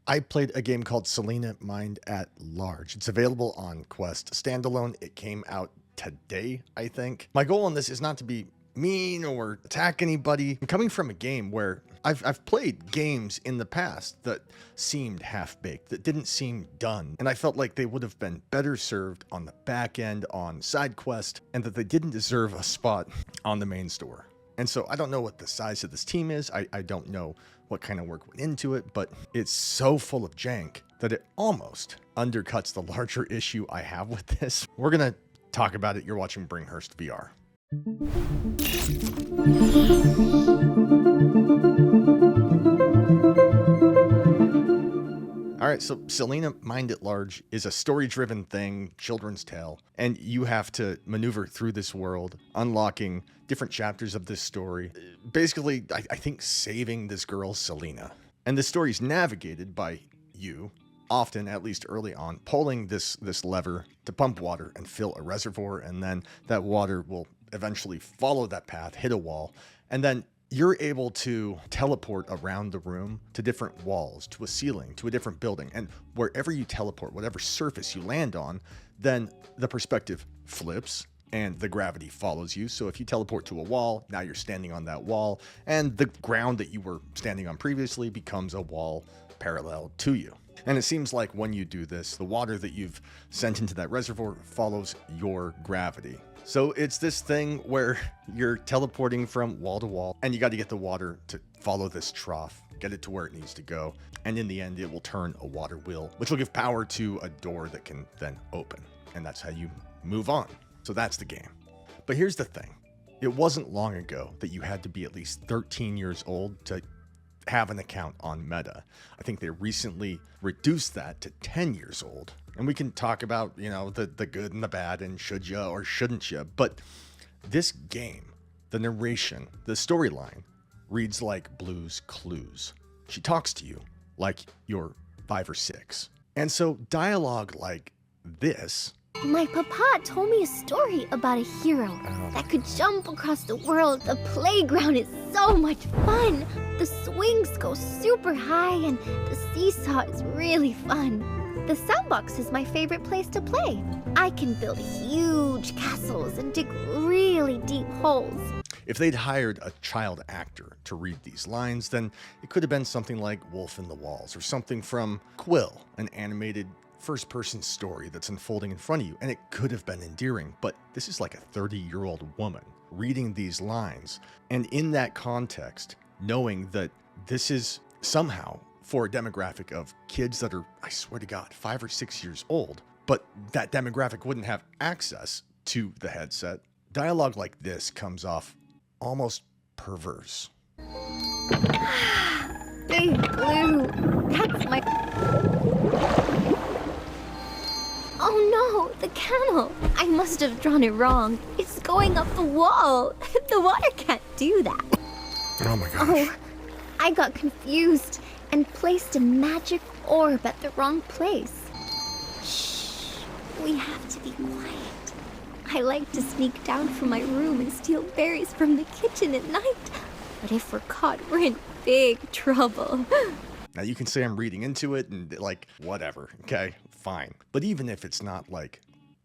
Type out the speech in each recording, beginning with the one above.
I played a game called Selina Mind at Large. It's available on Quest standalone. It came out today, I think. My goal on this is not to be mean or attack anybody. I'm coming from a game where I've played games in the past that seemed half-baked, that didn't seem done, and I felt like they would have been better served on the back end, on side quest, and that they didn't deserve a spot on the main store. And so I don't know what the size of this team is. I don't know what kind of work went into it, but it's so full of jank that it almost undercuts the larger issue I have with this. We're gonna talk about it. You're watching Bringhurst VR. All right, so Selina Mind at Large is a story-driven thing, children's tale, and you have to maneuver through this world, unlocking different chapters of this story. Basically, I think saving this girl, Selina. And the story's navigated by you, often, at least early on, pulling this lever to pump water and fill a reservoir, and then that water will eventually follow that path, hit a wall, and then you're able to teleport around the room to different walls, to a ceiling, to a different building. And wherever you teleport, whatever surface you land on, then the perspective flips and the gravity follows you. So if you teleport to a wall, now you're standing on that wall, and the ground that you were standing on previously becomes a wall parallel to you. And it seems like when you do this, the water that you've sent into that reservoir follows your gravity. So it's this thing where you're teleporting from wall to wall, and you got to get the water to follow this trough, get it to where it needs to go, and in the end, it will turn a water wheel, which will give power to a door that can then open, and that's how you move on. So that's the game. But here's the thing. It wasn't long ago that you had to be at least 13 years old to have an account on Meta. I think they recently reduced that to 10 years old. And we can talk about, the good and the bad and should ya or shouldn't ya. But this game, the narration, the storyline reads like Blue's Clues. She talks to you like you're 5 or 6. And so dialogue like this. My papa told me a story about a hero that could jump across the world. The playground is so much fun. The swings go super high and the seesaw is really fun. The sandbox is my favorite place to play. I can build huge castles and dig really deep holes. If they'd hired a child actor to read these lines, then it could have been something like Wolf in the Walls or something from Quill, an animated first-person story that's unfolding in front of you, and it could have been endearing, but this is like a 30-year-old woman reading these lines, and in that context, knowing that this is somehow for a demographic of kids that are, I swear to God, 5 or 6 years old, but that demographic wouldn't have access to the headset, dialogue like this comes off almost perverse. Big Blue, that's my... Oh no, the kennel! I must have drawn it wrong. It's going up the wall. The water can't do that. Oh my gosh. Oh, I got confused and placed a magic orb at the wrong place. Shh, we have to be quiet. I like to sneak down from my room and steal berries from the kitchen at night. But if we're caught, we're in big trouble. Now you can say I'm reading into it and whatever, okay, fine. But even if it's not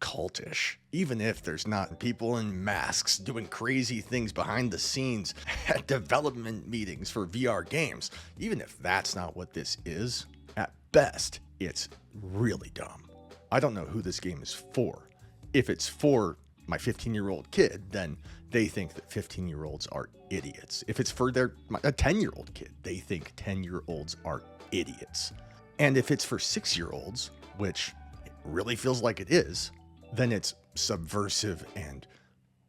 cultish, even if there's not people in masks doing crazy things behind the scenes at development meetings for VR games, even if that's not what this is, at best, it's really dumb. I don't know who this game is for. If it's for my 15-year-old kid, then they think that 15-year-olds are idiots. If it's for a 10-year-old kid, they think 10-year-olds are idiots. And if it's for 6-year-olds, which it really feels like it is, then it's subversive and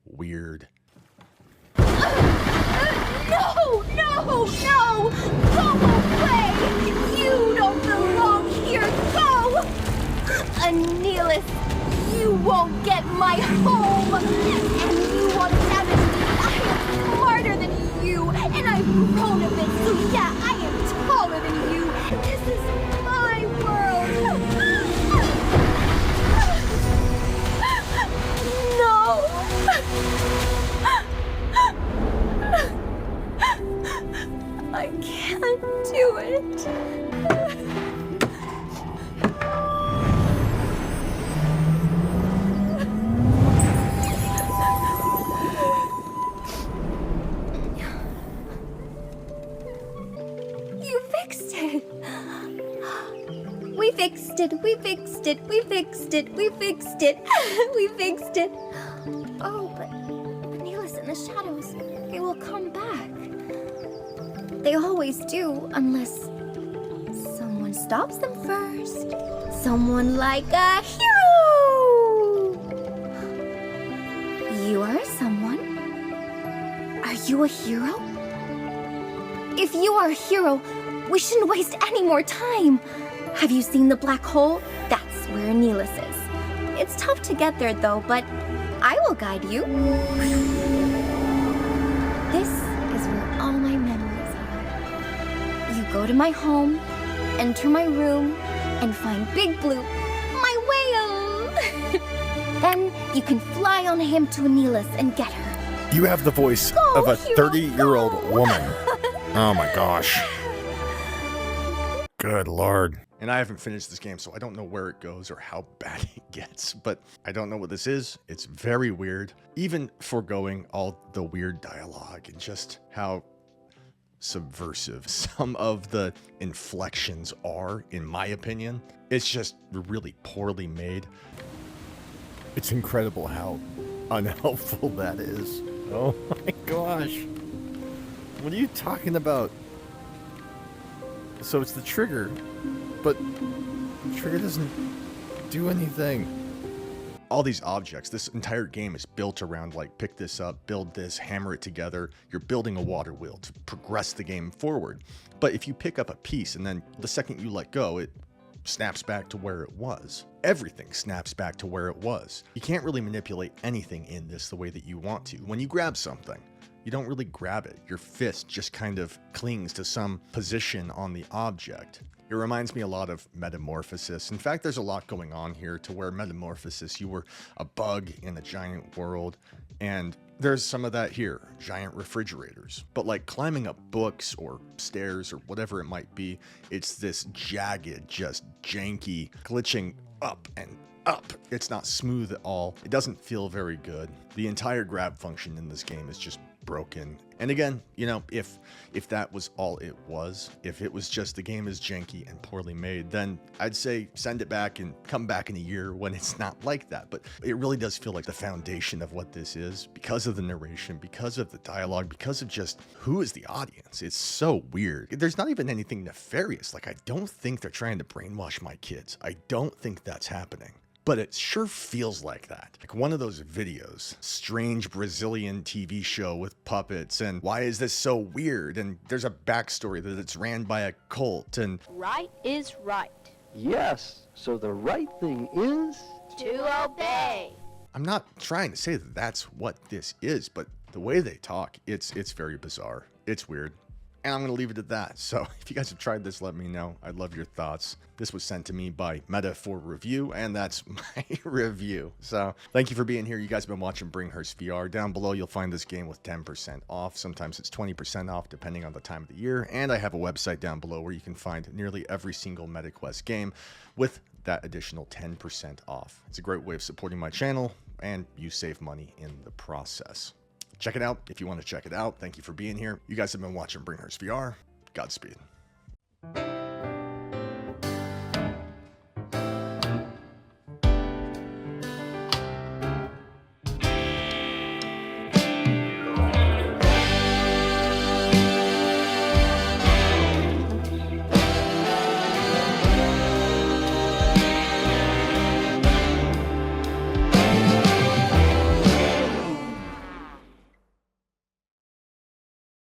weird. No! No! No! Go away! You don't belong here! Go! Annihilus, you won't get my home! And you won't damage me! I am smarter than you! And I've grown a bit, so yeah, I am taller than you! This is my world! No! I can't do it. fixed it, we fixed it, we fixed it, we fixed it, we fixed it. Oh, but Neelis and the shadows, they will come back. They always do, unless someone stops them first. Someone like a hero! You are someone? Are you a hero? If you are a hero, we shouldn't waste any more time. Have you seen the black hole? That's where Neelis is. It's tough to get there though, but I will guide you. This is where all my memories are. You go to my home, enter my room, and find Big Blue, my whale. Then you can fly on him to Neelis and get her. You have the voice of a 30-year-old woman. Oh my gosh. Good Lord. And I haven't finished this game, so I don't know where it goes or how bad it gets, but I don't know what this is. It's very weird, even foregoing all the weird dialogue and just how subversive some of the inflections are, in my opinion. It's just really poorly made. It's incredible how unhelpful that is. Oh my gosh. What are you talking about? So it's the trigger, but the trigger doesn't do anything. All these objects, this entire game is built around like pick this up, build this, hammer it together. You're building a water wheel to progress the game forward. But if you pick up a piece and then the second you let go, it snaps back to where it was. Everything snaps back to where it was. You can't really manipulate anything in this the way that you want to. When you grab something, you don't really grab it. Your fist just kind of clings to some position on the object. It reminds me a lot of Metamorphosis. In fact, there's a lot going on here to where Metamorphosis, you were a bug in a giant world, and there's some of that here, giant refrigerators. But like climbing up books or stairs or whatever it might be, it's this jagged, just janky, glitching up and up. It's not smooth at all. It doesn't feel very good. The entire grab function in this game is just broken. And again, you know, if that was all it was, if it was just the game is janky and poorly made, then I'd say send it back and come back in a year when it's not like that. But it really does feel like the foundation of what this is, because of the narration, because of the dialogue, because of just who is the audience. It's so weird. There's not even anything nefarious. Like, I don't think they're trying to brainwash my kids. I don't think that's happening. But it sure feels like that. Like one of those videos, strange Brazilian TV show with puppets, and why is this so weird? And there's a backstory that it's ran by a cult, and right is right. Yes, so the right thing is to obey. I'm not trying to say that that's what this is, but the way they talk, it's very bizarre. It's weird. And I'm going to leave it at that. So if you guys have tried this, let me know. I'd love your thoughts. This was sent to me by Meta for review, and that's my review. So thank you for being here. You guys have been watching Bringhurst VR. Down below, you'll find this game with 10% off. Sometimes it's 20% off, depending on the time of the year. And I have a website down below where you can find nearly every single MetaQuest game with that additional 10% off. It's a great way of supporting my channel, and you save money in the process. Check it out if you want to check it out. Thank you for being here. You guys have been watching Bringhurst VR. Godspeed.